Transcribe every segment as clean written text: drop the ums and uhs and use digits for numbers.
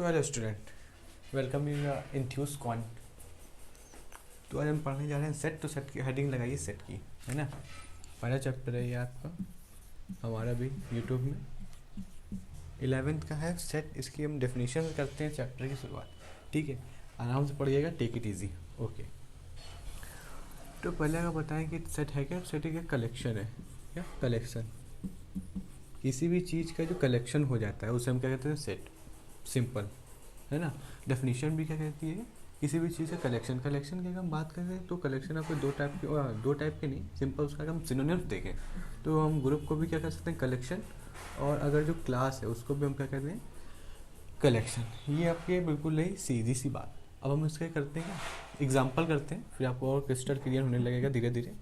तो hello student, welcome in इंथ्यूज कॉन। तो आज हम पढ़ने जा रहे हैं सेट। तो सेट की हेडिंग लगाइए सेट की, है ना। पहला चैप्टर है ये आपका, हमारा भी यूट्यूब में 11th का है सेट। इसकी हम डेफिनेशन करते हैं चैप्टर की शुरुआत। ठीक है, आराम से पढ़िएगा, टेक इट इजी। ओके, तो पहले अगर बताएं कि सेट है क्या। सेट एक कलेक्शन है। क्या कलेक्शन? किसी भी चीज़ का जो कलेक्शन हो जाता है उसे हम क्या कहते हैं, सेट। सिंपल, है ना। डेफिनेशन भी क्या कहती है, किसी भी चीज़ का कलेक्शन। कलेक्शन की अगर हम बात करें तो कलेक्शन आपको दो टाइप के नहीं, सिंपल उसका अगर हम सिनोनिम्स देखें तो हम ग्रुप को भी क्या कर सकते हैं, कलेक्शन। और अगर जो क्लास है उसको भी हम क्या कहते हैं, कलेक्शन। ये आपके बिल्कुल नहीं सीधी सी बात। अब हम इसका करते हैं क्या, एग्जाम्पल करते हैं, फिर आपको और क्रिस्टल क्लियर होने लगेगा धीरे धीरे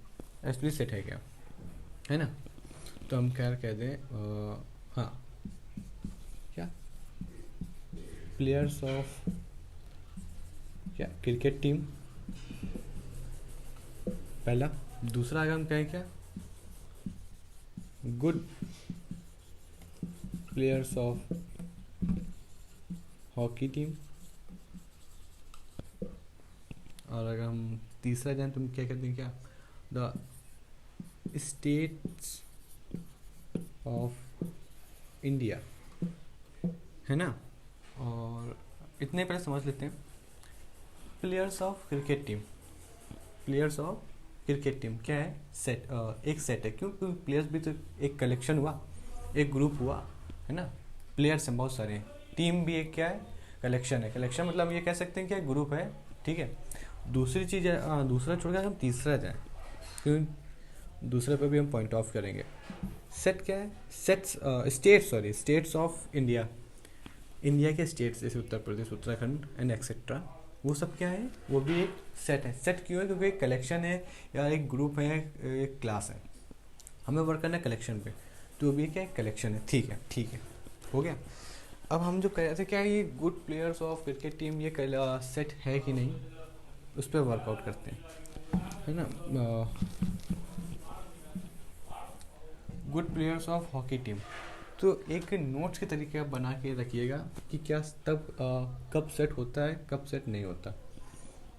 एक्चुअली सेट है क्या, है ना। तो हम क्या कह दें, हाँ, क्या प्लेयर्स ऑफ क्या क्रिकेट टीम, पहला। दूसरा अगर हम कहें क्या, good players of hockey team. और अगर हम तीसरा जाएं तो हम क्या कहते हैं, क्या द स्टेट्स ऑफ इंडिया, है ना। और इतने पहले समझ लेते हैं। Players of cricket team, players of cricket team क्या है, सेट। एक सेट है, क्यों? क्योंकि प्लेयर्स भी तो एक कलेक्शन हुआ, एक ग्रुप हुआ, है ना। प्लेयर्स हैं बहुत सारे हैं, टीम भी एक क्या है, कलेक्शन है। कलेक्शन मतलब हम ये कह सकते हैं कि ग्रुप है, ठीक है। दूसरी चीज़ है, दूसरा छोड़कर हम तीसरा जाएँ, क्यों दूसरे पे भी हम पॉइंट ऑफ करेंगे। सेट क्या है, sets states of India. India के स्टेट्स जैसे उत्तर प्रदेश, उत्तराखंड एंड एक्सेट्रा, वो सब क्या है, वो भी एक सेट है। सेट क्यों है? क्योंकि एक कलेक्शन है या एक ग्रुप है, एक क्लास है। हमें वर्क करना है कलेक्शन पे, तो भी क्या है, कलेक्शन है। ठीक है, ठीक है, हो गया। अब हम जो कह रहे थे, क्या ये good players of cricket team ये सेट है कि नहीं, उस पर वर्कआउट करते हैं, है ना। Good players of hockey team, तो एक नोट्स के तरीके आप बना के रखिएगा कि क्या तब कब सेट होता है, कब सेट नहीं होता।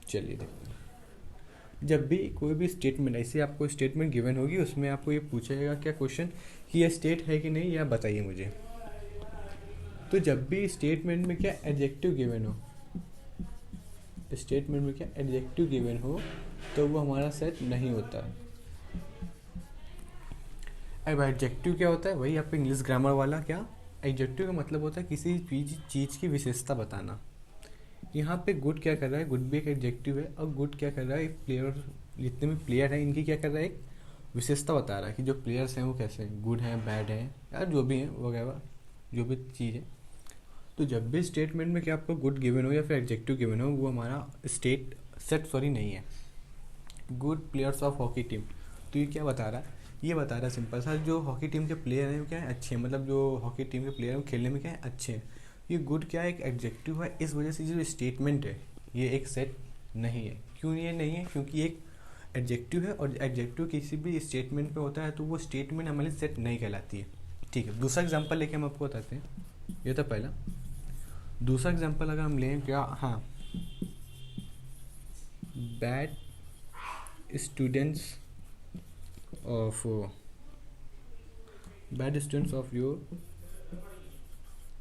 चलिए देखते हैं। जब भी कोई भी स्टेटमेंट, ऐसे आपको स्टेटमेंट गिवन होगी, उसमें आपको ये पूछेगा क्या क्वेश्चन कि ये स्टेट है कि नहीं, या बताइए मुझे। तो जब भी स्टेटमेंट में क्या एडजेक्टिव गिवन हो, स्टेटमेंट में क्या एडजेक्टिव गिवन हो, तो वो हमारा सेट नहीं होता है। अब एडजेक्टिव क्या होता है, वही आपका इंग्लिश ग्रामर वाला। क्या एडजेक्टिव का मतलब होता है किसी चीज़ की विशेषता बताना। यहाँ पे गुड क्या कर रहा है, गुड भी एक एडजेक्टिव है, और गुड क्या कर रहा है, एक प्लेयर, जितने भी प्लेयर हैं इनकी क्या कर रहा है, एक विशेषता बता रहा है कि जो प्लेयर्स हैं वो कैसे हैं, गुड हैं, बैड हैं, या जो भी हैं वगैरह, जो भी चीज़ है। तो जब भी स्टेटमेंट में क्या आपको गुड गिवन हो या फिर एडजेक्टिव गिवन हो, वो हमारा सेट नहीं है। Good players of hockey team, तो ये क्या बता रहा है, ये बता रहा है सिंपल सा, जो हॉकी टीम के प्लेयर हैं वो क्या है, अच्छे हैं। मतलब जो हॉकी टीम के प्लेयर हैं वो खेलने में क्या है, अच्छे हैं। ये गुड क्या है, एक एडजेक्टिव है। इस वजह से जो स्टेटमेंट है ये एक सेट नहीं है। क्यों ये नहीं है? क्योंकि एक एडजेक्टिव है, और एडजेक्टिव किसी भी स्टेटमेंट पे होता है तो वो स्टेटमेंट हमारी सेट नहीं कहलाती है। ठीक है, दूसरा एग्जाम्पल लेके हम आपको बताते हैं। ये था पहला। दूसरा एग्जाम्पल अगर हम लें, क्या, हाँ, bad students of your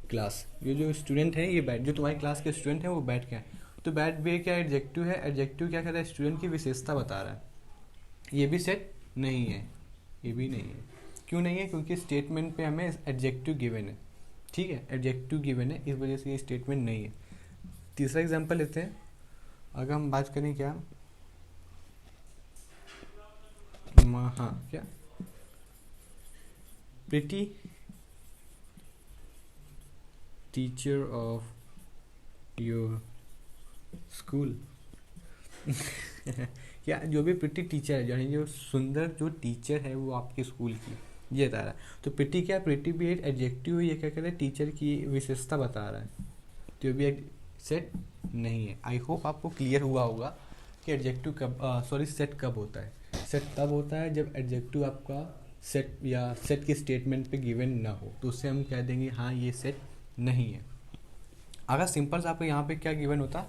class. ये जो स्टूडेंट है, ये बैड, जो तुम्हारी क्लास के स्टूडेंट है वो बैड क्या है, तो बैड भी क्या एडजेक्टिव है। एडजेक्टिव क्या कर रहा है, स्टूडेंट की विशेषता बता रहा है। ये भी सेट नहीं है, ये भी नहीं है। क्यों नहीं है? क्योंकि स्टेटमेंट पे हमें एडजेक्टिव गिवन है। ठीक है, एडजेक्टिव गिवन है, इस वजह से ये स्टेटमेंट नहीं है। तीसरा एग्जाम्पल लेते हैं। अगर हम बात करें क्या, हाँ, क्या pretty teacher of your school. क्या जो भी प्रिटी टीचर है, यानी जो सुंदर जो टीचर है वो आपके स्कूल की, ये बता रहा है। तो प्रिटी क्या, प्रिटी भी एक एडजेक्टिव, ये क्या कर रहा है, टीचर की विशेषता बता रहा है। तो ये भी एक सेट नहीं है। आई होप आपको क्लियर हुआ होगा कि एडजेक्टिव कब, सेट कब होता है। सेट तब होता है जब एडजेक्टिव आपका सेट या सेट के स्टेटमेंट पे गिवन ना हो, तो उससे हम कह देंगे हाँ ये सेट नहीं है। अगर सिंपल से आपको यहाँ पे क्या गिवन होता,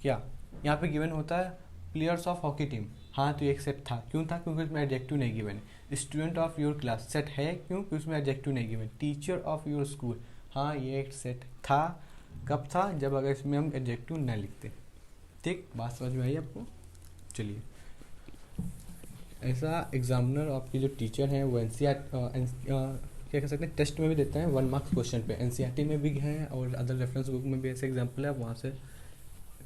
क्या यहाँ पे गिवन होता है प्लेयर्स ऑफ हॉकी टीम, हाँ तो एक सेट था, क्यों था, क्योंकि उसमें एडजेक्टिव नहीं गिवन है। Student of your class set है, क्यों, क्योंकि उसमें एडजेक्टिव नहीं given. Teacher of your school, हाँ ये एक सेट था, कब था, जब अगर इसमें हम एडजेक्टिव न लिखते। ठीक, बात समझ में आई आपको। चलिए, ऐसा एग्जामिनर आपके जो टीचर हैं वो क्या कह सकते हैं, टेस्ट में भी देते हैं 1 मार्क्स क्वेश्चन पे। एनसीईआरटी में भी हैं और अदर रेफरेंस बुक में भी ऐसे एग्जाम्पल है, वहाँ से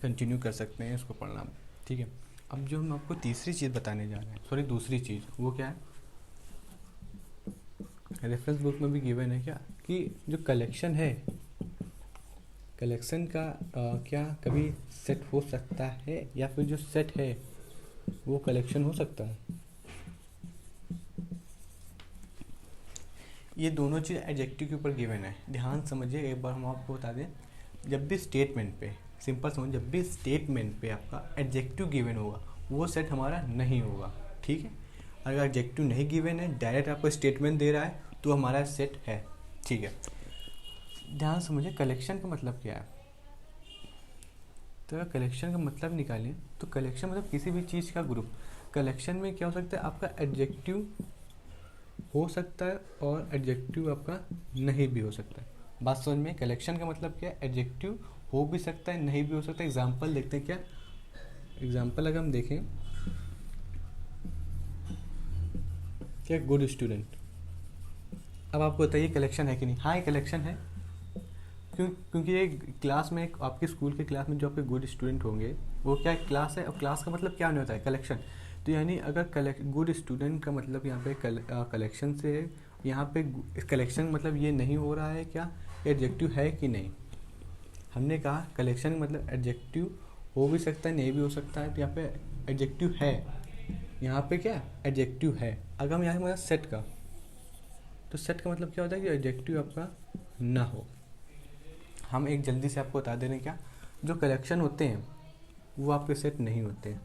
कंटिन्यू कर सकते हैं इसको पढ़ना। ठीक है, अब जो हम आपको तीसरी चीज़ बताने जा रहे हैं, सॉरी दूसरी चीज़, वो क्या है, रेफरेंस बुक में भी गिवन है क्या, कि जो कलेक्शन है, कलेक्शन का क्या कभी सेट हो सकता है, या फिर जो सेट है वो कलेक्शन हो सकता है। ये दोनों चीज़ एडजेक्टिव के ऊपर गिवन है, ध्यान समझिए। एक बार हम आपको बता दें, जब भी स्टेटमेंट पे, सिंपल समझ, जब भी स्टेटमेंट पे आपका एडजेक्टिव गिवन होगा वो सेट हमारा नहीं होगा। ठीक है, अगर एडजेक्टिव नहीं गिवन है, डायरेक्ट आपको स्टेटमेंट दे रहा है, तो हमारा सेट है। ठीक है, ध्यान समझिए, कलेक्शन का मतलब क्या है। तो अगर कलेक्शन का मतलब निकालें तो कलेक्शन मतलब किसी भी चीज़ का ग्रुप। कलेक्शन में क्या हो सकता है, आपका एडजेक्टिव हो सकता है और एडजेक्टिव आपका नहीं भी हो सकता है। बात समझ में, कलेक्शन का मतलब क्या है, एडजेक्टिव हो भी सकता है, नहीं भी हो सकता है। एग्जाम्पल देखते हैं क्या, एग्जाम्पल अगर हम देखें, क्या गुड स्टूडेंट, अब आपको बताइए कलेक्शन है कि नहीं। हाँ ये कलेक्शन है, क्योंकि ये क्लास में, आपके स्कूल के क्लास में जो आपके गुड स्टूडेंट होंगे वो क्या क्लास है, और क्लास का मतलब क्या होने होता है, कलेक्शन। तो यानी अगर गुड स्टूडेंट का मतलब यहाँ पे कलेक्शन से है, यहाँ पे कलेक्शन मतलब ये नहीं हो रहा है क्या, एडजेक्टिव है कि नहीं। हमने कहा कलेक्शन मतलब एडजेक्टिव हो भी सकता है, नहीं भी हो सकता है, तो यहाँ पे एडजेक्टिव है, यहाँ पे क्या एडजेक्टिव है। अगर हम यहाँ मतलब सेट का, तो सेट का मतलब क्या होता है कि एडजेक्टिव आपका ना हो। हम एक जल्दी से आपको बता दे रहे हैं क्या, जो कलेक्शन होते हैं वो आपके सेट नहीं होते हैं,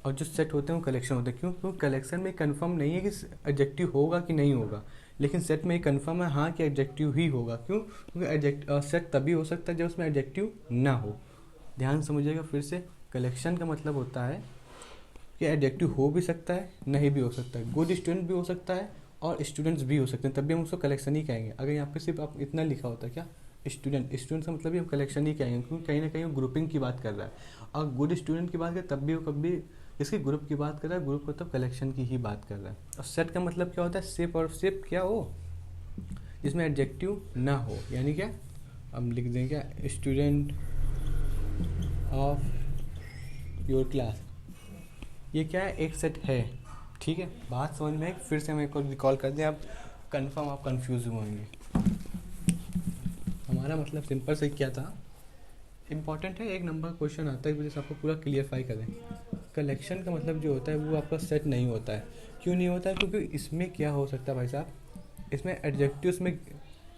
और जो सेट होते हैं वो कलेक्शन होते हैं। क्यों, क्योंकि कलेक्शन में कंफर्म नहीं है कि एडजेक्टिव होगा कि नहीं होगा, लेकिन सेट में कंफर्म है हाँ कि एडजेक्टिव ही होगा। क्यों, क्योंकि सेट तभी हो सकता है जब उसमें एडजेक्टिव ना हो। ध्यान समझिएगा फिर से, कलेक्शन का मतलब होता है कि एडजेक्टिव हो भी सकता है, नहीं भी हो सकता है। गुड स्टूडेंट भी हो सकता है और स्टूडेंट्स भी हो सकते हैं, तब भी हम उसको कलेक्शन ही कहेंगे। अगर यहाँ पे सिर्फ आप इतना लिखा होता है क्या, स्टूडेंट का मतलब भी हम कलेक्शन ही कहेंगे, क्योंकि कहीं ना कहीं वो ग्रुपिंग की बात कर रहा है। और गुड स्टूडेंट की बात करें तब भी वो कभी इसके ग्रुप की बात कर रहा है, ग्रुप को तब कलेक्शन की ही बात कर रहा है। और सेट का मतलब क्या होता है, सिर्फ और सिर्फ क्या हो, जिसमें एडजेक्टिव ना हो। यानी क्या, हम लिख देंगे क्या, स्टूडेंट ऑफ योर क्लास, ये क्या है, एक सेट है। ठीक है, बात समझ में, फिर से हम एक और रिकॉल कर दें, आप कंफर्म आप कंफ्यूज होंगे। हमारा मतलब सिंपल से क्या था, इम्पॉर्टेंट है, एक नंबर क्वेश्चन आता है, इस वजह से आपको पूरा क्लियरफाई करें। कलेक्शन का मतलब जो होता है वो आपका सेट नहीं होता है। क्यों नहीं होता है, क्योंकि इसमें क्या हो सकता है भाई साहब, इसमें एडजेक्टिव्स में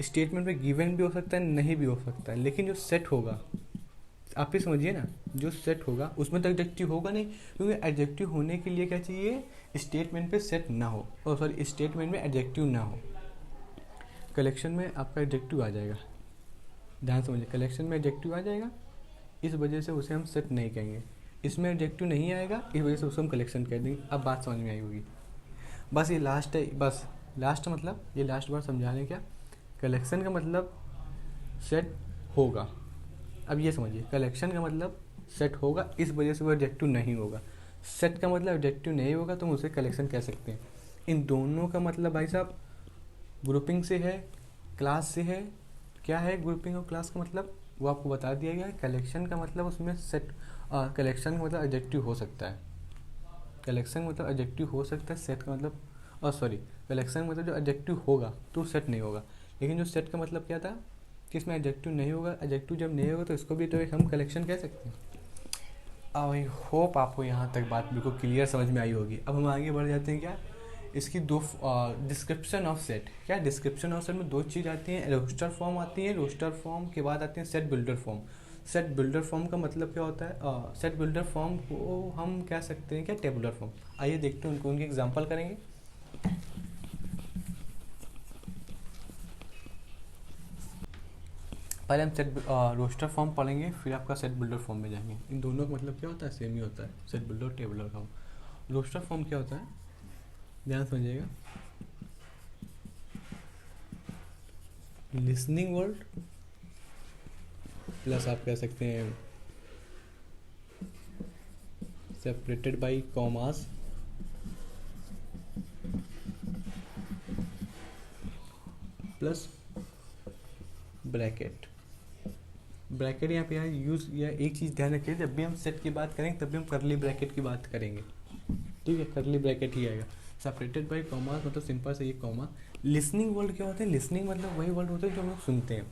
स्टेटमेंट में गिवन भी हो सकता है, नहीं भी हो सकता है, लेकिन जो सेट होगा, आप ही समझिए ना, जो सेट होगा उसमें तो एडजेक्टिव होगा नहीं, क्योंकि एडजेक्टिव होने के लिए क्या चाहिए, स्टेटमेंट पे सेट ना हो, और सॉरी स्टेटमेंट में एडजेक्टिव ना हो। कलेक्शन में आपका एडजेक्टिव आ जाएगा, ध्यान समझिए, कलेक्शन में एडजेक्टिव आ जाएगा, इस वजह से उसे हम सेट नहीं कहेंगे। इसमें एडजेक्टिव नहीं आएगा, इस वजह से उसे हम कलेक्शन कह देंगे। अब बात समझ में आई होगी। बस ये लास्ट है, बस लास्ट मतलब ये लास्ट बार समझा लें क्या, कलेक्शन का मतलब सेट होगा। अब ये समझिए, कलेक्शन का मतलब सेट होगा, इस वजह से वो एडजेक्टिव नहीं होगा। सेट का मतलब एडजेक्टिव नहीं होगा तो हम उसे कलेक्शन कह सकते हैं। इन दोनों का मतलब भाई साहब ग्रुपिंग से है, क्लास से है। क्या है ग्रुपिंग और क्लास का मतलब, वो आपको बता दिया गया है। कलेक्शन का मतलब उसमें सेट, कलेक्शन का मतलब एडजेक्टिव हो सकता है, कलेक्शन मतलब एडजेक्टिव हो सकता है, सेट का मतलब, और सॉरी कलेक्शन मतलब जो एडजेक्टिव होगा तो सेट नहीं होगा। लेकिन जो सेट का मतलब क्या था कि इसमें एडजेक्टिव नहीं होगा, एडजेक्टिव जब नहीं होगा तो इसको भी तो एक हम कलेक्शन कह सकते हैं। आई होप आपको यहाँ तक बात बिल्कुल क्लियर समझ में आई होगी। अब हम आगे बढ़ जाते हैं क्या, इसकी दो डिस्क्रिप्शन ऑफ सेट। क्या डिस्क्रिप्शन ऑफ सेट में दो चीज़ आती हैं, रोस्टर फॉर्म आती है, रोस्टर फॉर्म के बाद आती है set builder form. Set builder form का मतलब क्या होता है, सेट बिल्डर फॉर्म को हम कह सकते हैं क्या, टेबुलर फॉर्म। आइए देखते हैं उनको, उनके एग्जांपल करेंगे। पहले हम सेट रोस्टर फॉर्म पढ़ेंगे, फिर आपका सेट बिल्डर फॉर्म में जाएंगे। इन दोनों का मतलब क्या होता है, सेम ही होता है, सेट बिल्डर और टेबलर फॉर्म। रोस्टर फॉर्म क्या होता है, ध्यान समझिएगा, लिसनिंग वर्ड प्लस आप कह सकते हैं separated by commas plus bracket. Bracket यहाँ पे यहाँ यूज़, या एक चीज़ ध्यान रखिए, जब भी हम सेट की बात करेंगे तब भी हम करली ब्रैकेट की बात करेंगे, ठीक है, करली ब्रैकेट ही आएगा। सेपरेटेड बाय कॉमा मतलब सिंपल से ये कॉमा। लिसनिंग वर्ड क्या होते हैं, लिसनिंग मतलब वही वर्ड होते हैं जो हम लोग सुनते हैं।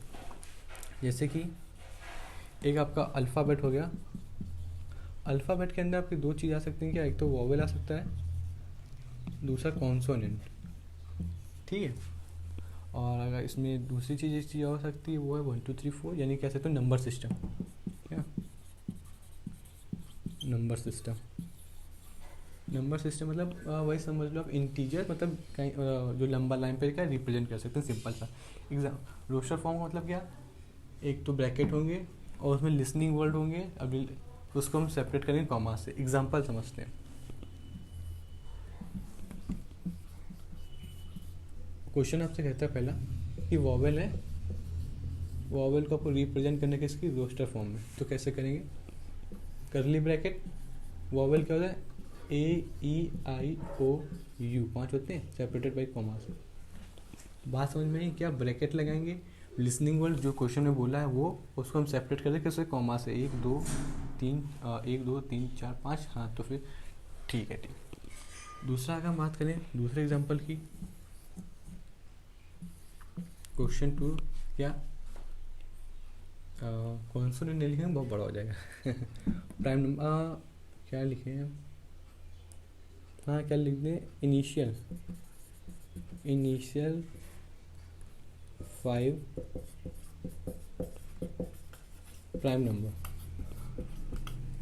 जैसे कि एक आपका अल्फ़ाबेट हो गया, अल्फ़ाबेट के अंदर आपकी दो चीज़ आ सकती हैं क्या, एक तो वॉवेल आ सकता है, दूसरा कॉन्सोनेंट, ठीक है। और अगर इसमें दूसरी चीज़ एक चीज़ हो सकती है, वो है 1 2 3 4, यानी कह सकते हो नंबर सिस्टम, क्या नंबर सिस्टम। नंबर सिस्टम मतलब वही समझ लो आप, इंटीजर मतलब कहीं जो लंबा लाइन पर क्या रिप्रेजेंट कर सकते हैं, सिंपल सा एग्जाम। रोस्टर फॉर्म का मतलब क्या, एक तो ब्रैकेट होंगे और उसमें लिसनिंग वर्ड होंगे, अब उसको हम सेपरेट करेंगे कॉमा से। एग्जांपल समझते हैं, क्वेश्चन आपसे कहता है पहला कि वॉवेल है, वॉवेल को आपको रिप्रेजेंट करने के इसकी रोस्टर फॉर्म में, तो कैसे करेंगे, करली ब्रैकेट, वॉवेल क्या होता है A E I O U, 5 होते हैं सेपरेटेड बाई कॉमा से। बात समझ में आई क्या, ब्रैकेट लगाएंगे, लिसनिंग वर्ड जो क्वेश्चन में बोला है वो, उसको हम सेपरेट कर दें कैसे, कॉमा से, 1 2 3 1 2 3 4 5, हाँ तो फिर ठीक है, ठीक। दूसरा अगर बात करें दूसरे एग्जांपल की, क्वेश्चन 2 क्या, कॉन्सोनेंट नहीं लिखेंगे बहुत बड़ा हो जाएगा प्राइम नंबर क्या लिखे हैं, हाँ क्या लिख दें, इनिशियल 5 प्राइम नंबर,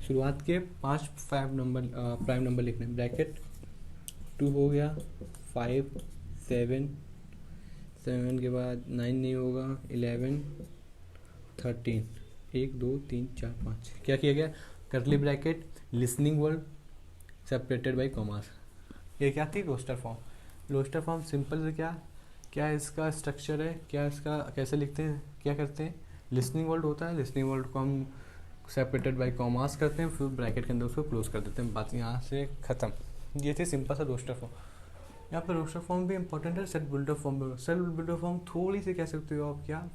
शुरुआत के 5 प्राइम नंबर लिखने, ब्रैकेट 2 हो गया, 5 7 7 के बाद 9 नहीं होगा, 11 13 1 2 3 4 5, क्या किया गया, करली bracket, listening word separated by commas. ये क्या थी, roster form. Roster form simple से क्या क्या इसका स्ट्रक्चर है, क्या इसका कैसे लिखते हैं, क्या करते हैं, लिसनिंग वर्ड होता है, लिसनिंग वर्ड को हम सेपरेटेड बाय कॉमास करते हैं, फिर ब्रैकेट के अंदर उसको क्लोज कर देते हैं, बात यहाँ से ख़त्म। ये थी सिंपल सा रोस्टर फॉर्म। यहाँ पर रोस्टर फॉर्म भी इंपॉर्टेंट है, सेट बिल्डर फॉर्म भी। सेट बिल्डर फॉर्म थोड़ी सी कह सकते हो आप क्या,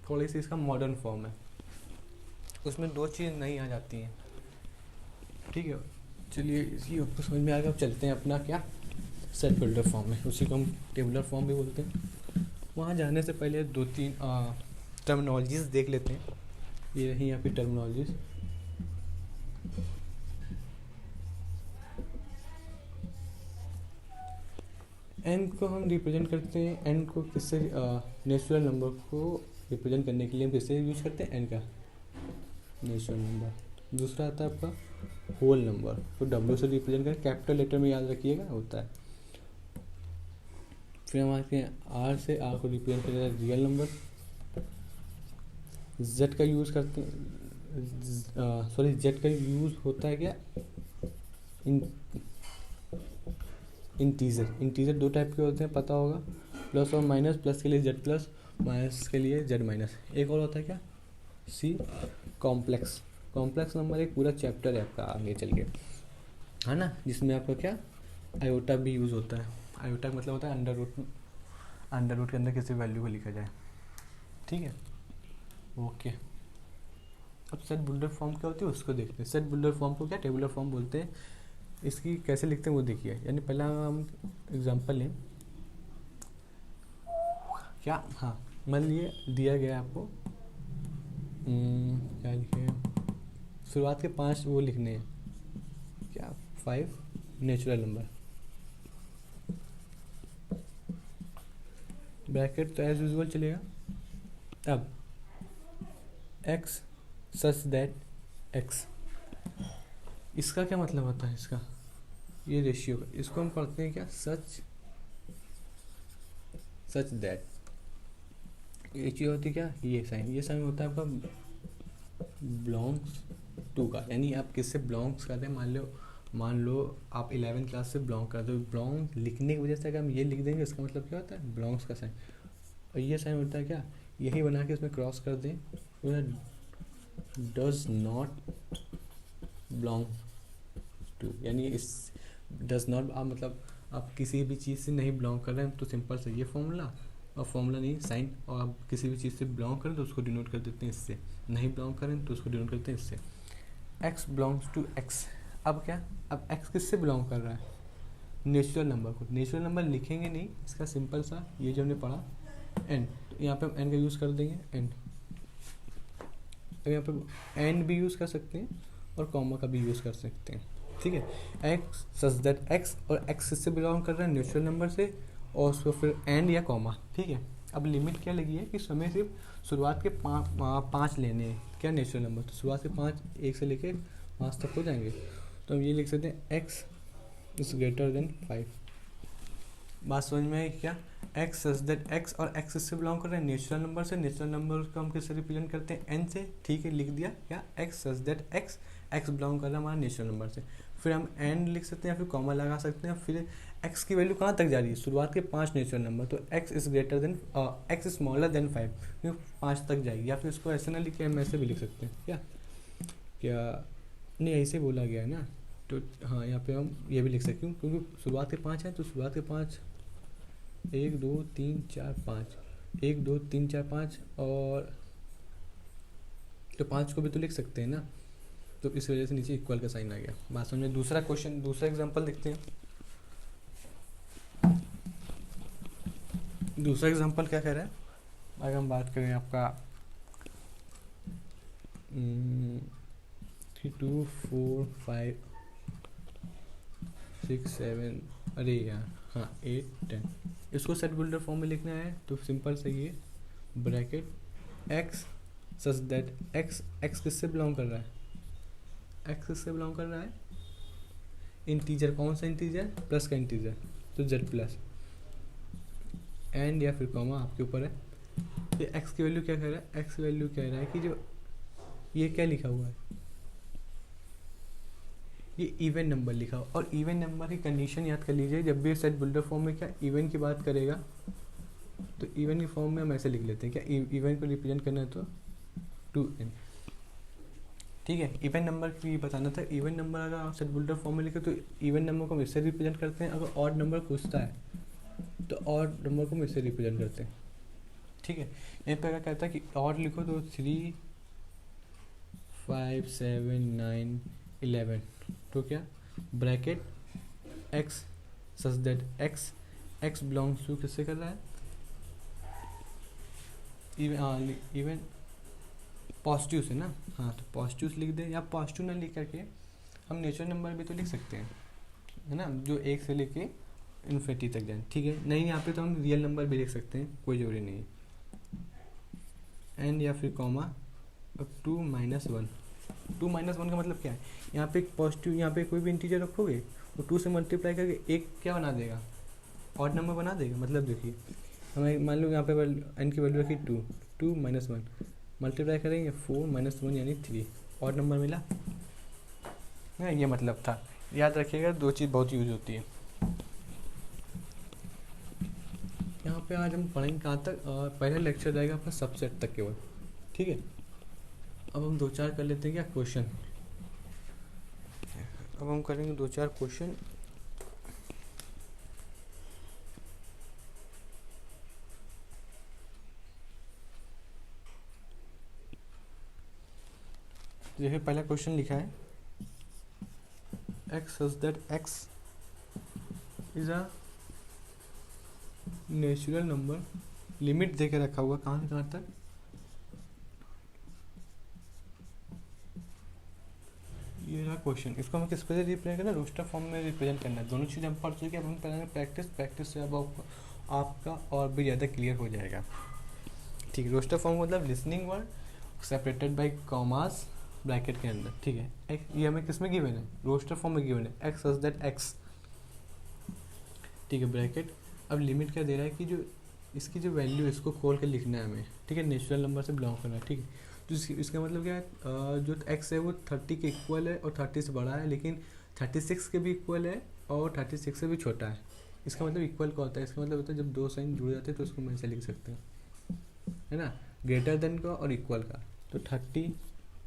थोड़ी सी इसका मॉडर्न फॉर्म है, उसमें दो चीज़ नहीं आ जाती हैं, ठीक है। चलिए इसी आपको समझ में आएगा, अब चलते हैं अपना क्या, सेट बिल्डर फॉर्म में, उसी को हम टेबुलर फॉर्म भी बोलते हैं। वहाँ जाने से पहले 2-3 टर्मिनोलॉजीज देख लेते हैं, ये रही यहाँ पे टर्मिनोलॉजीज। एन को हम रिप्रेजेंट करते हैं, एन को किससे, नेचुरल नंबर को रिप्रेजेंट करने के लिए हम किससे यूज करते हैं, एन का नेचुरल नंबर। दूसरा आता है आपका होल नंबर, तो डब्ल्यू से रिप्रेजेंट करें, कैपिटल लेटर में याद रखिएगा होता है। फिर हम आते हैं आर से, आर को रिप्रेजेंट करेगा रियल नंबर। जेड का यूज़ करते हैं, सॉरी जेड का यूज़ होता है क्या, इंटीजर। इंटीजर दो टाइप के होते हैं पता होगा, प्लस और माइनस, प्लस के लिए जेड प्लस, माइनस के लिए जेड माइनस। एक और होता है क्या, सी कॉम्प्लेक्स। कॉम्प्लेक्स नंबर एक पूरा चैप्टर है आपका आगे चल के, है ना, जिसमें आपका क्या आयोटा भी यूज़ होता है। आयोटा मतलब होता है अंडर रूट के अंदर किसी वैल्यू को लिखा जाए, ठीक है, ओके। अब सेट बिल्डर फॉर्म क्या होती है उसको देखते हैं। सेट बिल्डर फॉर्म को क्या टेबुलर फॉर्म बोलते हैं, इसकी कैसे लिखते हैं वो देखिए। यानी पहला हम एग्जांपल लें क्या, हाँ मान लिए दिया गया आपको, क्या लिखे, शुरुआत के 5 वो लिखने हैं क्या, 5 नेचुरल नंबर, ब्रैकेट तो एज यूजुअल चलेगा। अब एक्स सच दैट एक्स, इसका क्या मतलब होता है, इसका ये रेशियो का, इसको हम पढ़ते हैं क्या, सच दैट। ये चीज़ होती है क्या, ये साइन होता है आपका बिलोंग्स टू का, यानी आप किससे बिलोंग्स करते हैं। मान लो आप 11 क्लास से बिलोंग करते हो, बिलोंग लिखने की वजह से अगर हम ये लिख देंगे इसका मतलब क्या होता है, बिलोंग्स का साइन। और ये साइन होता है क्या, यही बना के इसमें क्रॉस कर दें, डज नॉट बिलोंग टू, यानी इस डज नॉट आप मतलब आप किसी भी चीज़ से नहीं बिलोंग कर रहे हैं तो सिंपल से ये फॉर्मूला, और फॉर्मूला नहीं साइन, और आप किसी भी चीज़ से बिलोंग करें तो उसको डिनोट कर देते हैं इससे, नहीं बिलोंग करें तो उसको डिनोट करते हैं इससे। एक्स बिलोंग्स टू एक्स, अब क्या, अब एक्स किससे बिलोंग कर रहा है, नेचुरल नंबर को। नेचुरल नंबर लिखेंगे नहीं, इसका सिंपल सा ये जो हमने पढ़ा एन, तो यहाँ पे हम एन का यूज़ कर देंगे एन। अब यहाँ पे एंड भी यूज़ कर सकते हैं और कॉमा का भी यूज़ कर सकते हैं, ठीक है। एक्स सच दैट एक्स, और एक्स किससे बिलोंग कर रहा है, नेचुरल नंबर से, और उसको फिर एंड या कॉमा, ठीक है। अब लिमिट क्या लगी है कि हमें सिर्फ शुरुआत के पाँच लेने हैं, क्या नेचुरल नंबर, तो शुरुआत से 5, 1 से लेके 5 तक हो जाएंगे। तो हम ये लिख सकते हैं एक्स इज ग्रेटर देन 5। बात समझ में आई क्या, एक्स सच दैट एक्स, और एक्स किससे बिलोंग कर रहे हैं, नेचुरल नंबर से। नेचुरल नंबर को हम किससे रिप्रेजेंट करते हैं, एन से, ठीक है, लिख दिया क्या, x such that x, x belong कर रहा है हमारा नेचुरल नंबर से। फिर हम एंड लिख सकते हैं या फिर कॉमा लगा सकते हैं। फिर एक्स की वैल्यू कहाँ तक जा रही है, शुरुआत के 5 नेचुरल नंबर, तो x is greater than, x smaller than 5, क्योंकि 5 तक जाएगी। या फिर इसको ऐसे ना लिख के हम ऐसे भी लिख सकते हैं क्या नहीं, ऐसे बोला गया है ना, तो हाँ यहाँ पे हम ये भी लिख सकते हैं, क्योंकि शुरुआत के 5 हैं, तो शुरुआत के 5 1 2 3 4 5, 1 2 3 4 5, और तो 5 को भी तो लिख सकते हैं ना, तो इस वजह से नीचे इक्वल का साइन आ गया। बात समझ में। दूसरा क्वेश्चन, दूसरा एग्जांपल देखते हैं। दूसरा एग्जांपल क्या कह रहा है, अगर हम बात करें आपका 3 2 4 5 6 7, अरे यार हाँ 8 10, इसको सेट बिल्डर फॉर्म में लिखना है, तो सिंपल से ये bracket x such that x, x किससे बिलोंग कर रहा है, एक्स किससे बिलोंग कर रहा है, इंटीजर, कौन सा इंटीजर, प्लस का इंटीजर, तो जेड प्लस, एंड या फिर कॉमा आपके ऊपर है। ये एक्स की वैल्यू क्या कह रहा है, एक्स की वैल्यू कह रहा है कि जो ये क्या लिखा हुआ है, ये इवन नंबर लिखा हुआ, और इवन नंबर की कंडीशन याद कर लीजिए, जब भी सेट बिल्डर फॉर्म में क्या इवन की बात करेगा, तो इवन की फॉर्म में हम ऐसे लिख लेते हैं, क्या इवन को रिप्रेजेंट करना है तो 2n, ठीक है। इवन नंबर की बताना था, इवन नंबर अगर आप सेट बिल्डर फॉर्म में लिखे तो इवन नंबर को हम इससे रिप्रेजेंट करते हैं, अगर ऑड नंबर पूछता है तो ऑड नंबर को हम इससे रिप्रेजेंट करते हैं, ठीक है। यहाँ पे अगर कहता है कि ऑड लिखो तो 3 5 7 9 11, तो क्या bracket x such that x, x belongs to किससे कर रहा है, इवन पॉजिटिव से ना, हाँ तो पॉजिटिव से लिख दें, या पॉजिटिव ना लिख करके हम नेचुरल नंबर भी तो लिख सकते हैं, है ना, जो 1 से लेके इन्फिनिटी तक जाए, ठीक है। नहीं यहाँ पे तो हम रियल नंबर भी लिख सकते हैं, कोई जरूरी नहीं है, एंड या फिर कॉमा अब 2 - 1। 2 - 1 का मतलब क्या है, यहाँ पे पॉजिटिव, यहाँ पे कोई भी इंटीजर रखोगे वो 2 से मल्टीप्लाई करके एक क्या बना देगा, ऑड नंबर बना देगा। मतलब देखिए हमें मान लो यहाँ पे एन की वैल्यू रखी 2, 2 - 1 मल्टीप्लाई करेंगे 4 - 1 यानी 3, ऑड नंबर मिला ना, ये मतलब था। याद रखिएगा, दो चीज़ बहुत यूज होती है। यहाँ पे आज हम पढ़ेंगे कहाँ तक, पहला लेक्चर जाएगा अपना सबसेट तक केवल, ठीक है। अब हम 2-4 कर लेते हैं क्या क्वेश्चन, अब हम करेंगे 2-4 क्वेश्चन। देखिए पहला क्वेश्चन लिखा है, x such that x is a natural number, limit दे के रखा हुआ कहाँ से कहाँ तक, ये रहा क्वेश्चन। इसको हमें किस पे रिप्रेजेंट करना है, रोस्टर फॉर्म में रिप्रेजेंट करना है। दोनों चीज़ें हम पढ़ चुके हैं, अब हम करेंगे प्रैक्टिस, प्रैक्टिस से अब आपका और भी ज़्यादा क्लियर हो जाएगा, ठीक है। रोस्टर फॉर्म मतलब listening word separated by commas bracket के अंदर, ठीक है। ये हमें किस में गिवन है, रोस्टर फॉर्म में गिवन है, एक्स सच दैट एक्स, ठीक है, ब्रैकेट। अब लिमिट क्या दे रहा है कि जो इसकी जो वैल्यू है इसको खोल के लिखना है हमें, ठीक है, नेचुरल नंबर से बिलोंग करना है, ठीक है। तो इसका मतलब क्या है, जो एक्स है वो 30 के इक्वल है और 30 से बड़ा है, लेकिन 36 के भी इक्वल है और 36 से भी छोटा है। इसका मतलब इक्वल का होता है, इसका मतलब होता है जब दो साइन जुड़ जाते हैं तो उसको हम ऐसे लिख सकते हैं, है ना, ग्रेटर देन का और इक्वल का। तो 30,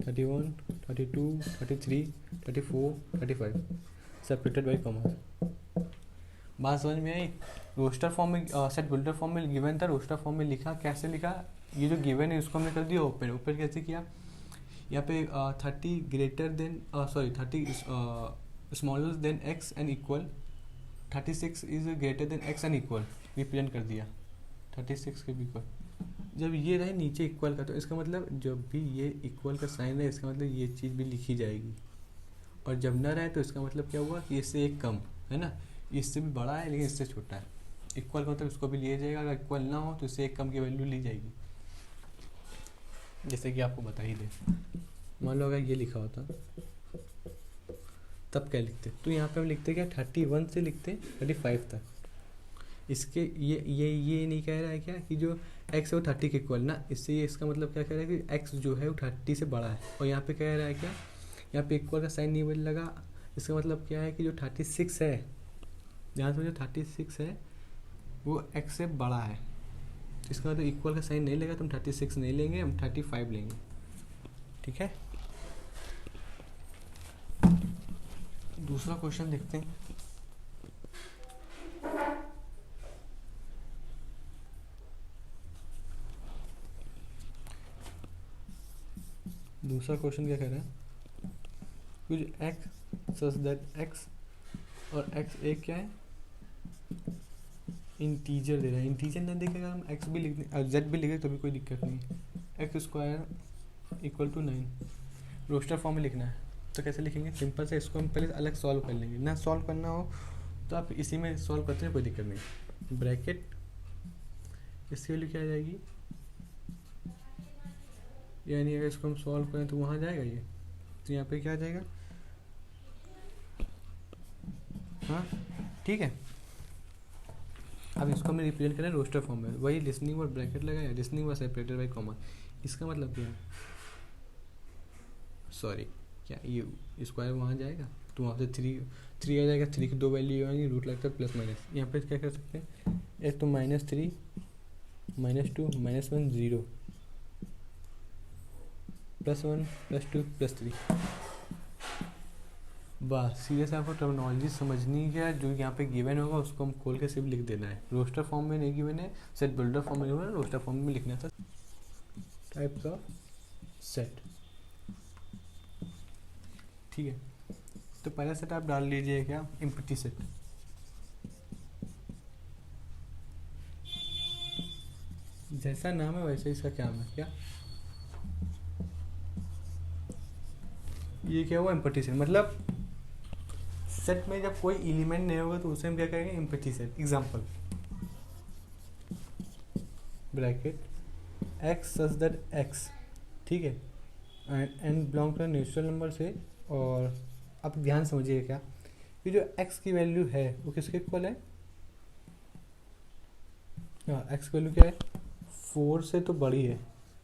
31, 32, 33, 34, 35 सेपरेटेड बाई कॉमा। बात समझ में आई। रोस्टर फॉर्म में सेट बिल्डर फॉर्म में गिवन था, रोस्टर फॉर्म में लिखा, कैसे लिखा, ये जो गिवन है उसको हमने कर दिया ओपन। ओपन कैसे किया, यहाँ पे 30 greater than 30 smaller than x and equal, 36 is greater than x and equal, represent कर दिया 36 के भी इक्वल। जब ये रहे नीचे इक्वल का, तो इसका मतलब जब भी ये इक्वल का साइन है इसका मतलब ये चीज़ भी लिखी जाएगी, और जब ना रहे तो इसका मतलब क्या हुआ कि इससे एक कम, है ना, इससे भी बड़ा है लेकिन इससे छोटा है। इक्वल का मतलब इसको भी लिया जाएगा, अगर इक्वल ना हो तो इससे एक कम की वैल्यू ली जाएगी, जैसे कि आपको बता ही दे। मान लो अगर ये लिखा होता तब क्या लिखते, तो यहाँ पे हम लिखते क्या, 31 से लिखते 35 तक। इसके ये नहीं कह रहा है क्या कि जो x है वो 30 के इक्वल ना, इससे ये इसका मतलब क्या कह रहा है कि x जो है वो 30 से बड़ा है। और यहाँ पे कह रहा है क्या, यहाँ पे इक्वल का साइन नहीं बदल लगा, इसका मतलब क्या है कि जो 36 है, यहाँ से जो 36 है वो x से बड़ा है। इसका मतलब इक्वल का साइन नहीं लेगा तो हम 36 नहीं लेंगे, हम 35 लेंगे, ठीक है। दूसरा क्वेश्चन देखते हैं। दूसरा क्वेश्चन क्या कह रहा है, कुछ x सच दैट x और x एक क्या है, इंटीजर दे रहा है। इंटीजर ना देखेगा हम x भी लिख दें, z भी लिखे तो भी कोई दिक्कत नहीं है। x square equal to 9 roster form में लिखना है, तो कैसे लिखेंगे, सिंपल से इसको हम पहले अलग सॉल्व कर लेंगे, ना सॉल्व करना हो तो आप इसी में सॉल्व करते हैं, कोई दिक्कत नहीं। ब्रैकेट इसकी वैल्यू क्या आ जाएगी, यानी अगर इसको हम सॉल्व करें तो वहाँ जाएगा ये, तो यहाँ पे क्या आ जाएगा, हाँ ठीक है। अब इसको हमें रिप्रेजेंट करें रोस्टर फॉर्म में, वही लिसनिंग और ब्रैकेट लगाया, लिसनिंग व सेपरेटेड बाई कॉमा। इसका मतलब क्या है, सॉरी क्या ये स्क्वायर वहाँ जाएगा तो वहाँ से 3 आ जाएगा, 3 की दो वैल्यू आएंगी, रूट लगता है प्लस माइनस। यहाँ पे क्या कर सकते हैं, एक तो -3 -2 -1 0 +1 +2 +3। बस सीधे से आपको टर्मिनोलॉजी समझनी है, जो यहाँ पे गिवन होगा उसको हम खोल के सिर्फ लिख देना है। रोस्टर फॉर्म में नहीं गिवन है, सेट बिल्डर फॉर्म में गिवन है, रोस्टर फॉर्म में लिखना था टाइप का सेट, ठीक है। तो पहला सेट आप डाल लीजिए क्या, एम्प्टी सेट। जैसा नाम है वैसे इसका क्या है, क्या ये क्या हुआ, एम्प्टी सेट। मतलब सेट में जब कोई एलिमेंट नहीं होगा तो उसे हम क्या कहेंगे, empty set. Example bracket x such that x, ठीक है, and belong to natural number से। और आप ध्यान समझिए क्या, कि जो x की वैल्यू है वो किसके इक्वल है, हाँ x की वैल्यू क्या है, 4 से तो बड़ी है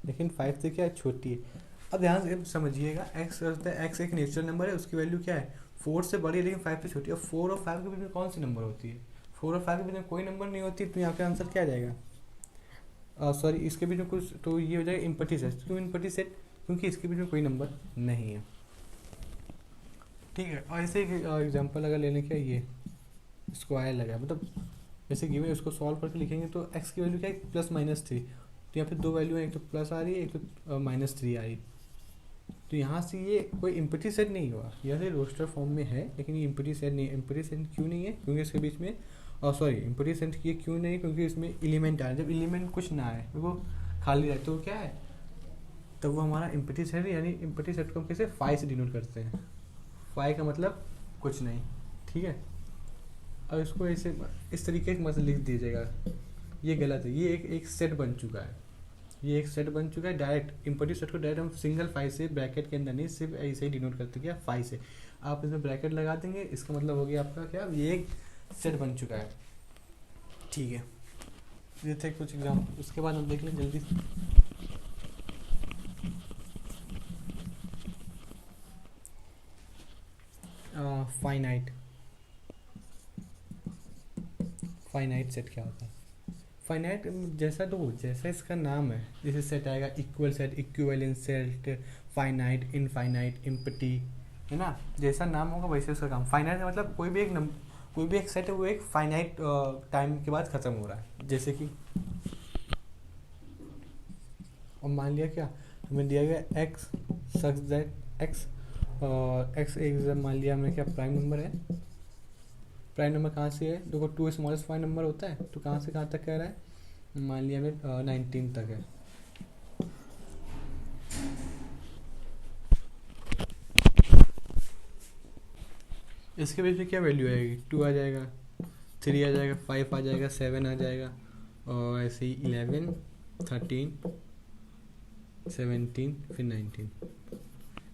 लेकिन 5 से क्या है, छोटी है। अब ध्यान से समझिएगा, x एक नेचुरल नंबर है, उसकी वैल्यू क्या है, 4 से बड़ी है लेकिन 5 से छोटी है। 4 और 5 के बीच में कौन सी नंबर होती है, 4 और 5 के बीच में कोई नंबर नहीं होती, तो यहाँ पे आंसर क्या आ जाएगा, सॉरी इसके बीच में कुछ, तो ये हो जाएगा एम्प्टी सेट। क्यों एम्प्टी सेट, क्योंकि इसके बीच में कोई नंबर नहीं है, ठीक है। और ऐसे एग्जांपल अगर लेने का, ये स्क्वायर लगा, मतलब जैसे गिवन उसको सॉल्व करके लिखेंगे तो x की वैल्यू क्या है, +-3, तो यहाँ पे दो वैल्यू है, एक तो प्लस आ रही है, एक तो -3 आ रही है। तो यहाँ से ये कोई एम्प्टी सेट नहीं हुआ, यहाँ से रोस्टर फॉर्म में है लेकिन ये एम्प्टी सेट नहीं है। एम्प्टी सेट क्यों नहीं है, क्योंकि इसके बीच में, सॉरी एम्प्टी सेट ये क्यों नहीं है, क्योंकि इसमें एलिमेंट आ रहा है। जब एलिमेंट कुछ ना आए वो खाली रहे तो क्या है, तब वो हमारा एम्प्टी सेट है। यानी एम्प्टी सेट को हम कैसे, फाई से डिनोट करते हैं, फाई का मतलब कुछ नहीं, ठीक है। अब इसको ऐसे इस तरीके से मतलब लिख दीजिएगा, ये गलत है, ये एक सेट बन चुका है, ये एक सेट बन चुका है। डायरेक्ट एम्प्टी सेट को डायरेक्ट हम सिंगल फाई से, ब्रैकेट के अंदर नहीं, सिर्फ ऐसे ही डिनोट करते क्या, फाई से। आप इसमें ब्रैकेट लगा देंगे, इसका मतलब हो गया आपका क्या, ये एक सेट बन चुका है, ठीक है। ये थे कुछ एग्जाम्पल, उसके बाद हम देख लें जल्दी से। फाइनाइट, फाइनाइट सेट क्या होता है? फाइनाइट जैसा इसका नाम है, जैसे सेट आएगा equal set, equivalent set, finite, infinite, empty, है ना, जैसा नाम होगा वैसे उसका काम। फाइनाइट का मतलब कोई भी एक सेट है वो एक फाइनाइट टाइम के बाद ख़त्म हो रहा है। जैसे कि और मान लिया क्या हमें दिया गया एक्स सच दैट एक्स, और एक्स एक मान लिया हमें क्या प्राइम नंबर है। प्राइम नंबर कहाँ से है? देखो 2 स्मॉलेस्ट प्राइम नंबर होता है, तो कहाँ से कहाँ तक कह रहा है? मान लिया हमें 19 तक है। इसके बीच में क्या वैल्यू आएगी? 2 आ जाएगा, 3 आ जाएगा, 5 आ जाएगा, 7 आ जाएगा, और ऐसे ही 11, 13, 17, फिर 19,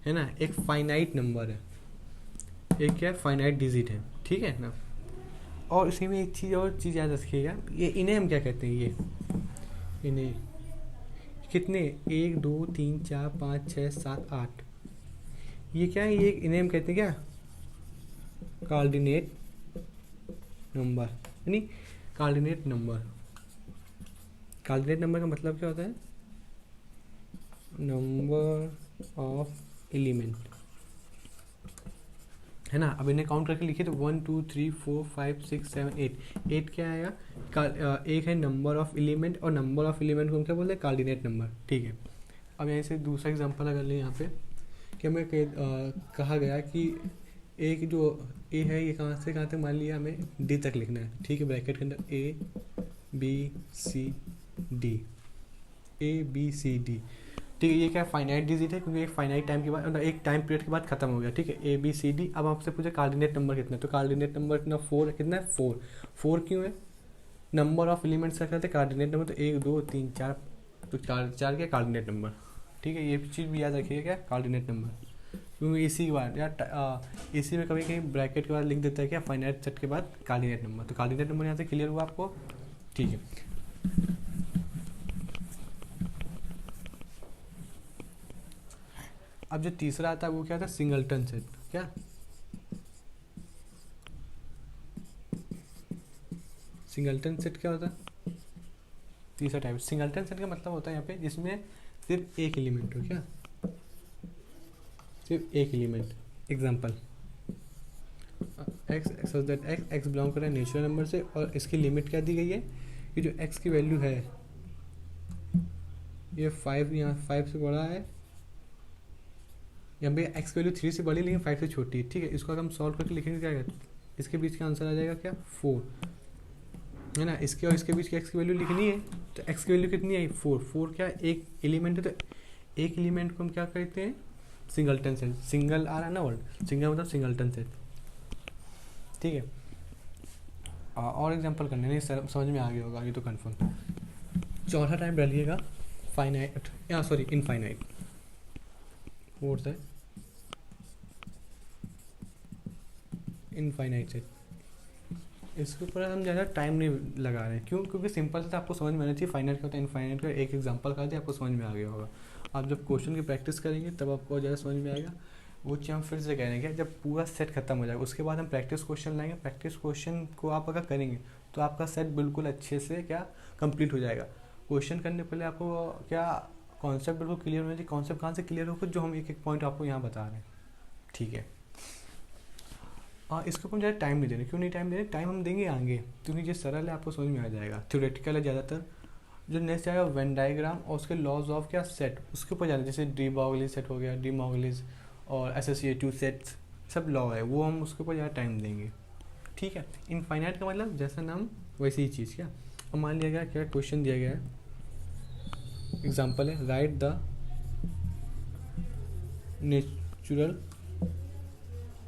है ना। एक फाइनाइट नंबर है, एक क्या फाइनाइट डिजिट है, ठीक है ना। और इसी में एक चीज़ याद रखिएगा, ये इन्हें हम क्या कहते हैं? ये इन्हें कितने 1 2 3 4 5 6 7 8, ये क्या है? ये इन्हें हम कहते हैं क्या? कोऑर्डिनेट नंबर, यानी कोऑर्डिनेट नंबर। कोऑर्डिनेट नंबर का मतलब क्या होता है? नंबर ऑफ एलिमेंट, है ना। अब इन्हें काउंट करके लिखिए तो 1 2 3 4 5 6 7 8, 8 क्या आएगा? एक है नंबर ऑफ एलिमेंट, और नंबर ऑफ एलिमेंट को हम क्या बोलते हैं? कोऑर्डिनेट नंबर, ठीक है। अब यहाँ से दूसरा एग्जांपल अगर लें यहाँ पे, कि हमें कहा गया कि एक जो ए है ये कहाँ से कहाँ तक, मान लिया हमें डी तक लिखना है, ठीक है। ब्रैकेट के अंदर A B C D, A B C D, ठीक है। ये क्या फाइनाइट डिजिट है, क्योंकि एक फाइनाइट टाइम के बाद, एक टाइम पीरियड के बाद खत्म हो गया, ठीक है। A B C D. अब आपसे पूछे कोऑर्डिनेट नंबर कितना है, तो कोऑर्डिनेट नंबर कितना? 4, कितना है? 4। 4 क्यों है? नंबर ऑफ एलिमेंट्स का कहते हैं कोऑर्डिनेट नंबर, तो 1 2 3 4, तो 4 क्या कोऑर्डिनेट नंबर, ठीक है। ये चीज़ भी याद रखिएगा, क्या कोऑर्डिनेट नंबर, क्योंकि इसी के बाद यार इसी में कभी कहीं ब्रैकेट के बाद लिख देता है क्या? फाइनाइट सेट के बाद कोऑर्डिनेट नंबर। तो कोऑर्डिनेट नंबर यहाँ से क्लियर हुआ आपको, ठीक है। अब जो तीसरा आता है वो क्या था? Singleton set. क्या? सिंगलटन सेट क्या होता है? तीसरा टाइप सिंगलटन सेट का मतलब होता है यहाँ पे जिसमें सिर्फ एक एलिमेंट हो। क्या? सिर्फ एक एलिमेंट। एग्जांपल एक्स बिलोंग कर रहा है नेचुरल नंबर से, और इसकी लिमिट क्या दी गई है कि जो एक्स की वैल्यू है ये 5, यहाँ 5 से बड़ा है, यहाँ पे एक्स की वैल्यू 3 से बड़ी लेकिन 5 से छोटी है, ठीक है। इसको अगर हम सॉल्व करके लिखेंगे क्या है? इसके बीच का आंसर आ जाएगा क्या? 4, है ना। इसके और इसके बीच की एक्स की वैल्यू लिखनी है, तो एक्स की वैल्यू कितनी आई? 4। 4 क्या? एक एलिमेंट है, तो एक एलिमेंट को हम क्या कहते हैं? Singleton set. सिंगल आ रहा है ना वर्ड, सिंगल मतलब सिंगलटन सेट, ठीक है। और एग्जांपल करने नहीं, समझ में आ गया होगा ये तो कंफर्म। चौथा टाइप डालिएगा फाइनाइट, या सॉरी इनफाइनाइट। फोर्थ है इनफाइनाइट सेट। इसके ऊपर हम ज़्यादा टाइम नहीं लगा रहे हैं, क्यों? क्योंकि सिंपल से आपको समझ में आना चाहिए फाइनाइट क्या होता है, इनफाइनाइट का एक एग्जांपल कर दिया, आपको समझ में आ गया होगा। आप जब क्वेश्चन की प्रैक्टिस करेंगे तब आपको ज़्यादा समझ में आएगा। वो चीज़ हम फिर से कह रहे हैं कि जब पूरा सेट खत्म हो जाएगा उसके बाद हम प्रैक्टिस क्वेश्चन लाएंगे। प्रैक्टिस क्वेश्चन को आप अगर करेंगे तो आपका सेट बिल्कुल अच्छे से क्या कंप्लीट हो जाएगा। क्वेश्चन करने पहले आपको क्या कॉन्सेप्ट बिल्कुल क्लियर होना चाहिए। कॉन्सेप्ट कहाँ से क्लियर होगा? जो हम एक एक पॉइंट आपको यहाँ बता रहे हैं, ठीक है। इसको हम ज़्यादा टाइम नहीं दे रहे। क्यों नहीं टाइम दे रहे? टाइम हम देंगे आगे, क्योंकि जो सरल है आपको समझ में आ जाएगा। थ्योरेटिकल है ज़्यादातर। जो नेक्स्ट आएगा वेन डायग्राम और उसके लॉज ऑफ क्या सेट, उसके ऊपर जाना, जैसे डी ब्रोगली सेट हो गया, डी ब्रोगलीज और एसोसिएटिव सेट्स, सब लॉ है, वो हम उसके ऊपर ज़्यादा टाइम देंगे, ठीक है। इनफाइनाइट का मतलब जैसा नाम वैसी ही चीज़। क्या? अब मान लिया गया क्या क्वेश्चन दिया गया है, एग्जाम्पल है राइट द नेचुरल।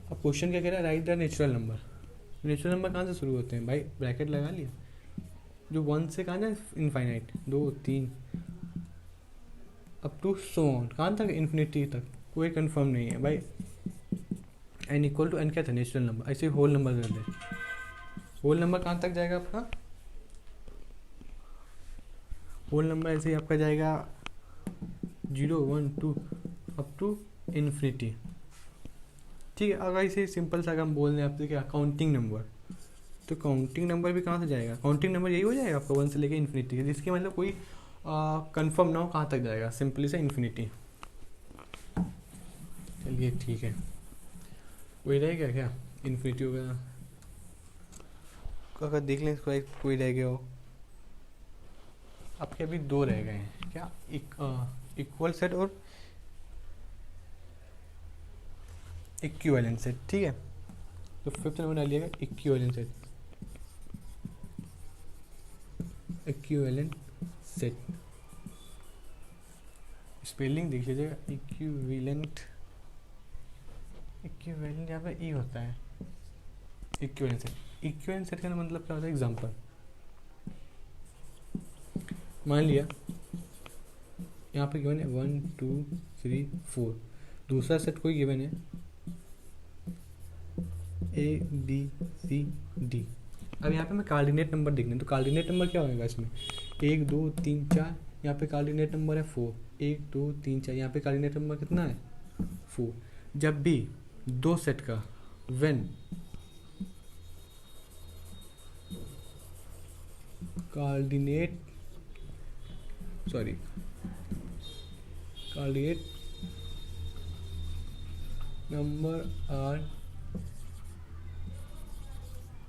अब क्वेश्चन क्या कह रहा है? Right the natural number. Natural number कहाँ से शुरू होते हैं भाई? ब्रैकेट लगा लिया, जो 1 से कहाँ जाए infinite, 2 3 up to so on, कहाँ तक? इन्फिनिटी तक, कोई कंफर्म नहीं है भाई। n इक्वल टू n क्या था? Natural number. ऐसे होल नंबर कर दे, होल नंबर कहाँ तक जाएगा आपका? होल नंबर ऐसे ही आपका जाएगा 0 1 2 अप टू इन्फिनिटी। ठीक है, अगर इसे सिंपल सा हम बोल दें आपसे क्या काउंटिंग नंबर, तो काउंटिंग नंबर भी कहाँ से जाएगा, काउंटिंग नंबर यही हो जाएगा आपका 1 से लेकर इन्फिनिटी, जिसकी मतलब कोई कंफर्म ना हो कहाँ तक जाएगा, सिंपली से इन्फिनिटी। चलिए ठीक है, कोई रहेगा क्या इन्फिनिटी वगैरह, अगर देख लें इसको कोई रह गया हो। आपके अभी 2 रह गए हैं क्या, इक्वल सेट और इक्विवेलेंट सेट। ठीक है, तो 5th नंबर डालिएगा equivalent set, equivalent set. Spelling देख लीजिएगा, इक्विवेलेंट, इक्विवेलेंट यहाँ पे ई होता है, इक्विवेलेंट सेट। इक्विवेलेंट सेट का मतलब क्या होता है, एग्जांपल मान लिया यहाँ पे गिवन है 1 2 3 4, दूसरा सेट कोई गिवन है A B C D। अब यहाँ पे मैं कार्डिनेट नंबर देखने, तो कार्डिनेट नंबर क्या होगा इसमें 1 2 3 4, यहाँ पे कार्डिनेट नंबर है 4, 1 2 3 4, यहाँ पे कार्डिनेट नंबर कितना है 4। जब भी 2 सेट का when cardinal number are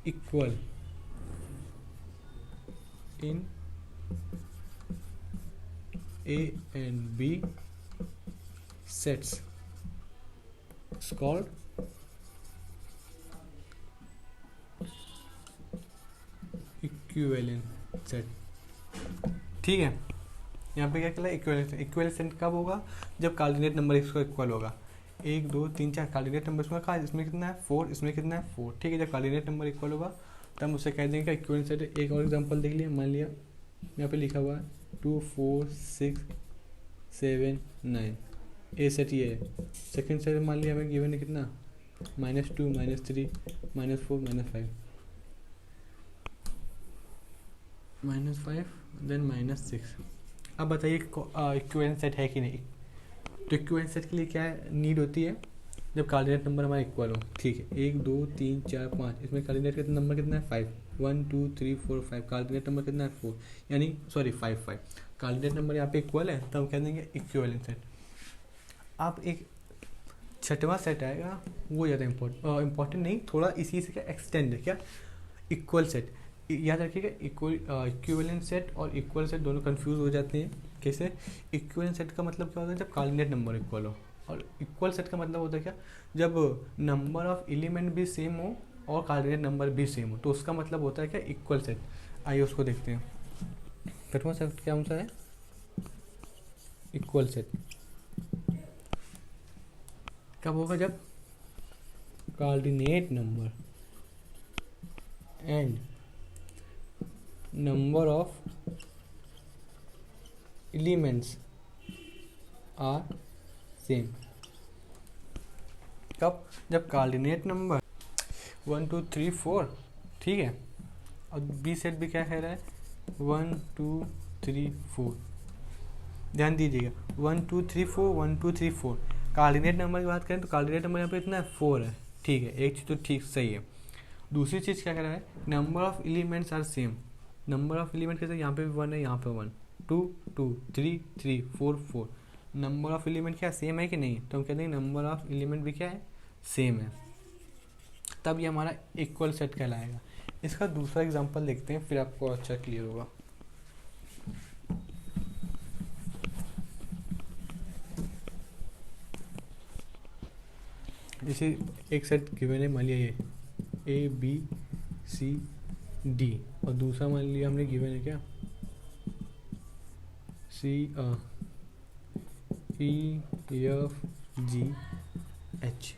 equal in A and B sets is called equivalent set। ठीक है, यहाँ पे क्या कहला है इक्विवेलेंट सेट। इक्विवेलेंट सेट कब होगा, जब कार्डिनेट नंबर इसको इक्वल होगा, 1 2 3 4 कार्डिनेट नंबर इसमें कहा, इसमें कितना है 4, इसमें कितना है 4। ठीक है, जब कार्डिनेट नंबर इक्वल होगा तब उसे कह देंगे इक्विवेलेंट सेट। एक और एग्जांपल देख लिया, मान लिया यहाँ पे लिखा हुआ है 2 4 6 7 9, ए सेट ये है। सेकेंड सेट मान लिया हमें गिवन है कितना -2 -3 -4 -5 देन -6। अब बताइए इक्विवेलेंट सेट है कि नहीं। तो इक्विवेलेंट सेट के लिए क्या नीड होती है, जब कार्डिनेट नंबर हमारा इक्वल हो। ठीक है, 1 2 3 4 5, इसमें कार्डिनेट का नंबर कितना है 5, 1 2 3 4 5, कार्डिनेट नंबर कितना है 4, यानी सॉरी 5 कार्डिनेट नंबर यहाँ पे इक्वल है, तब हम कह देंगे इक्विवेलेंट सेट। अब एक 6वां सेट आएगा, वो ज़्यादा इम्पोर्टेंट नहीं, थोड़ा इसी से क्या एक्सटेंड है, क्या इक्वल सेट। याद रखिएगा, इक्विवेलेंट सेट और इक्वल सेट दोनों कंफ्यूज हो जाते हैं। कैसे, इक्विवेलेंट सेट का मतलब क्या होता है, जब कार्डिनेट नंबर इक्वल हो, और इक्वल सेट का मतलब होता है क्या, जब नंबर ऑफ एलिमेंट भी सेम हो और कार्डिनेट नंबर भी सेम हो, तो उसका मतलब होता है क्या इक्वल सेट। आइए उसको देखते हैं। 6वां सेट क्या सा है, इक्वल सेट। कब होगा, जब cardinal number and number of elements are same. कब, जब कार्डिनेट नंबर 1 2 3 4, ठीक है, और बी सेट भी क्या कह रहा है 1 2 3 4। ध्यान दीजिएगा 1 2 3 4 1 2 3 4। कार्डिनेट नंबर की बात करें तो कार्डिनेट नंबर यहाँ पे इतना है 4 है। ठीक है, एक चीज़ तो ठीक सही है। दूसरी चीज़ क्या कह रहा है, number of elements are same. Number of element कैसे, यहाँ पे भी 1 है, यहाँ पे 1, 2 2 3 3 4 4। नंबर ऑफ एलिमेंट क्या सेम है कि नहीं, तो हम कहते हैं नंबर ऑफ एलिमेंट भी क्या है सेम है, तब ये हमारा इक्वल सेट कहलाएगा। इसका दूसरा एग्जांपल देखते हैं, फिर आपको अच्छा क्लियर होगा। जैसे एक सेट गिवन है, मान लिया ये A B C D, और दूसरा मान लिया हमने गिवन है क्या C E F G H।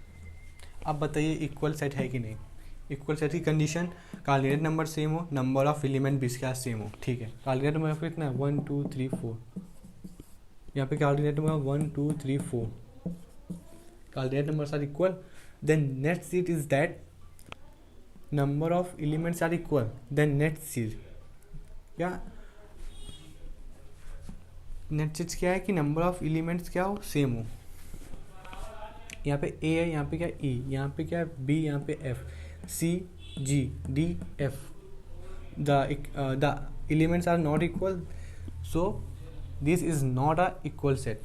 अब बताइए इक्वल सेट है कि नहीं। इक्वल सेट की कंडीशन, कार्डिनेट नंबर सेम हो, नंबर ऑफ एलिमेंट भी इसके सेम हो। ठीक है, कार्डिनेट नंबर यहाँ पे कितना है 1 2 3 4, यहाँ पे कार्डिनेट number 1 2 3 4, कार्डिनेट numbers are equal, then next seed is that number of elements are equal, then next seed क्या नेक्स्ट चीज़ क्या है कि नंबर ऑफ एलिमेंट्स क्या हो, सेम हो। यहाँ पे ए है, यहाँ पे क्या ई, यहाँ पे क्या है बी, यहाँ पे F, C G D F, the elements are not equal, so this is not a equal set.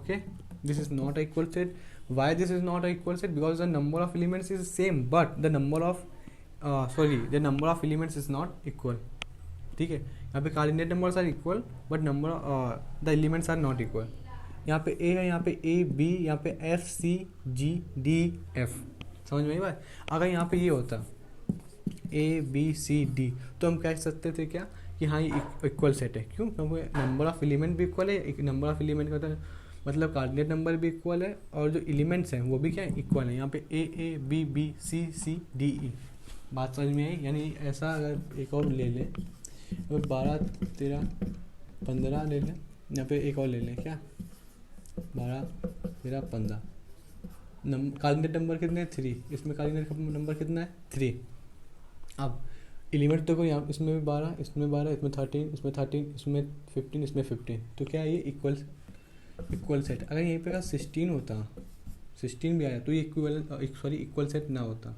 Okay, this is not a equal set. Why this is not a equal set? Because the number of elements is same but the number of the number of elements is not equal. ठीक है, यहाँ पे coordinate numbers are equal but number the elements are not equal. यहाँ पे a है, यहाँ पे a b, यहाँ पे f c g d f, समझ में आई बात। अगर यहाँ पे ये होता a b c d तो हम कह सकते थे क्या कि हाँ ये इक्वल सेट है। क्यों? क्योंकि नंबर ऑफ एलिमेंट भी इक्वल है, एक नंबर ऑफ एलिमेंट का मतलब कोऑर्डिनेट नंबर भी इक्वल है और जो एलिमेंट्स हैं वो भी क्या है, इक्वल है। यहाँ पे A B B C C D E, बात समझ में आई। यानी ऐसा अगर एक और ले लें, अगर 12 13 15 ले लें, यहाँ पे एक और ले लें क्या, 12 13 15, कोऑर्डिनेट नंबर कितने हैं 3, इसमें कोऑर्डिनेट नंबर कितना है 3। अब एलिमेंट देखो यहाँ, इसमें भी 12, इसमें 12, इसमें 13, इसमें 13, इसमें 15, इसमें 15, तो क्या है ये इक्वल सेट। अगर यहीं पे का 16 होता, 16 भी आया तो ये इक्वल सेट ना होता।